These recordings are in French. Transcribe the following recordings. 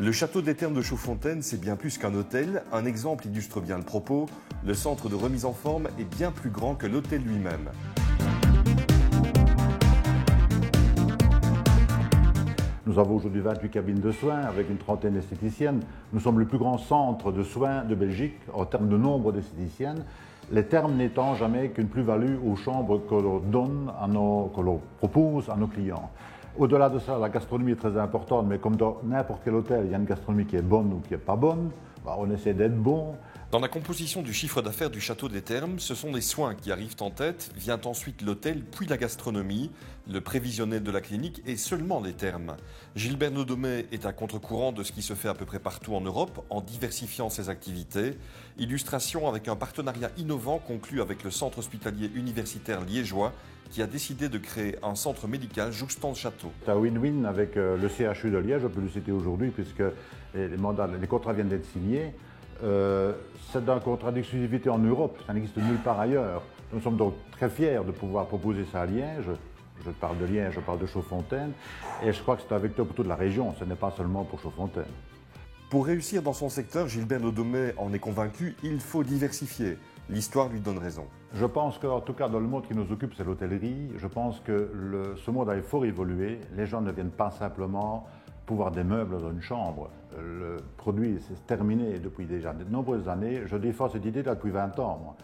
Le château des Thermes de Chaudfontaine, c'est bien plus qu'un hôtel. Un exemple illustre bien le propos. Le centre de remise en forme est bien plus grand que l'hôtel lui-même. Nous avons aujourd'hui 28 cabines de soins avec une trentaine d'esthéticiennes. Nous sommes le plus grand centre de soins de Belgique en termes de nombre d'esthéticiennes. Les Thermes n'étant jamais qu'une plus-value aux chambres que l'on propose à nos clients. Au-delà de ça, la gastronomie est très importante, mais comme dans n'importe quel hôtel, il y a une gastronomie qui est bonne ou qui n'est pas bonne. On essaie d'être bon. Dans la composition du chiffre d'affaires du château des Thermes, ce sont les soins qui arrivent en tête, vient ensuite l'hôtel, puis la gastronomie, le prévisionnel de la clinique et seulement les Thermes. Gilbert Nodomé est à contre-courant de ce qui se fait à peu près partout en Europe en diversifiant ses activités. Illustration avec un partenariat innovant conclu avec le centre hospitalier universitaire liégeois qui a décidé de créer un centre médical jouxtant le château. C'est un win-win avec le CHU de Liège, je peux le citer aujourd'hui puisque les contrats viennent d'être signés. C'est un contrat d'exclusivité en Europe, ça n'existe nulle part ailleurs. Nous sommes donc très fiers de pouvoir proposer ça à Liège. Je parle de Liège, je parle de Chaudfontaine, et je crois que c'est un vecteur pour toute la région, ce n'est pas seulement pour Chaudfontaine. Pour réussir dans son secteur, Gilbert Nodomé en est convaincu, il faut diversifier. L'histoire lui donne raison. Je pense qu'en tout cas dans le monde qui nous occupe, c'est l'hôtellerie. Je pense que ce monde a fort évolué. Les gens ne viennent pas simplement pour voir des meubles dans une chambre. Le produit, c'est terminé depuis déjà de nombreuses années. Je défends cette idée depuis 20 ans. Moi.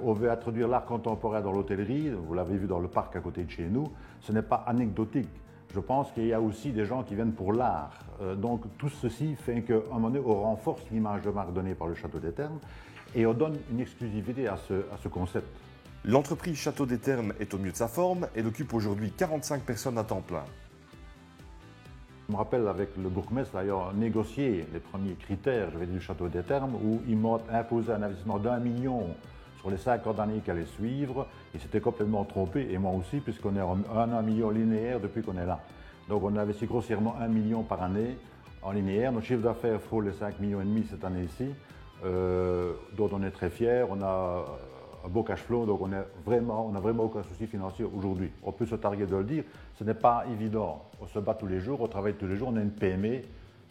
On veut introduire l'art contemporain dans l'hôtellerie. Vous l'avez vu dans le parc à côté de chez nous. Ce n'est pas anecdotique. Je pense qu'il y a aussi des gens qui viennent pour l'art. Donc tout ceci fait qu'à un moment donné, on renforce l'image de marque donnée par le Château des Thermes et on donne une exclusivité à ce concept. L'entreprise Château des Thermes est au mieux de sa forme. Elle occupe aujourd'hui 45 personnes à temps plein. Je me rappelle avec le bourgmestre d'ailleurs négocié les premiers critères du Château des Thermes où il m'a imposé un investissement d'1 million sur les 50 années qui allaient suivre. Il s'était complètement trompé et moi aussi puisqu'on est à 1 million linéaire depuis qu'on est là. Donc on investit grossièrement 1 million par année en linéaire. Notre chiffre d'affaires frôle les 5,5 millions cette année-ci, dont on est très fiers. On a un beau cash flow, donc on n'a vraiment aucun souci financier aujourd'hui. On peut se targuer de le dire, ce n'est pas évident. On se bat tous les jours, on travaille tous les jours, on a une PME,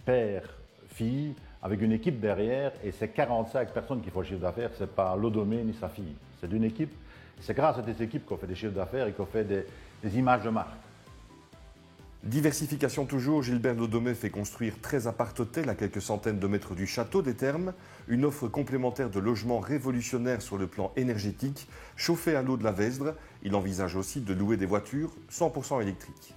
père, fille, avec une équipe derrière, et c'est 45 personnes qui font le chiffre d'affaires, ce n'est pas Nodomé ni sa fille. C'est une équipe, c'est grâce à cette équipe qu'on fait des chiffres d'affaires et qu'on fait des images de marque. Diversification toujours, Gilbert Nodomé fait construire 13 appart-hôtels à quelques centaines de mètres du château des Thermes, une offre complémentaire de logements révolutionnaire sur le plan énergétique, chauffé à l'eau de la Vesdre. Il envisage aussi de louer des voitures 100% électriques.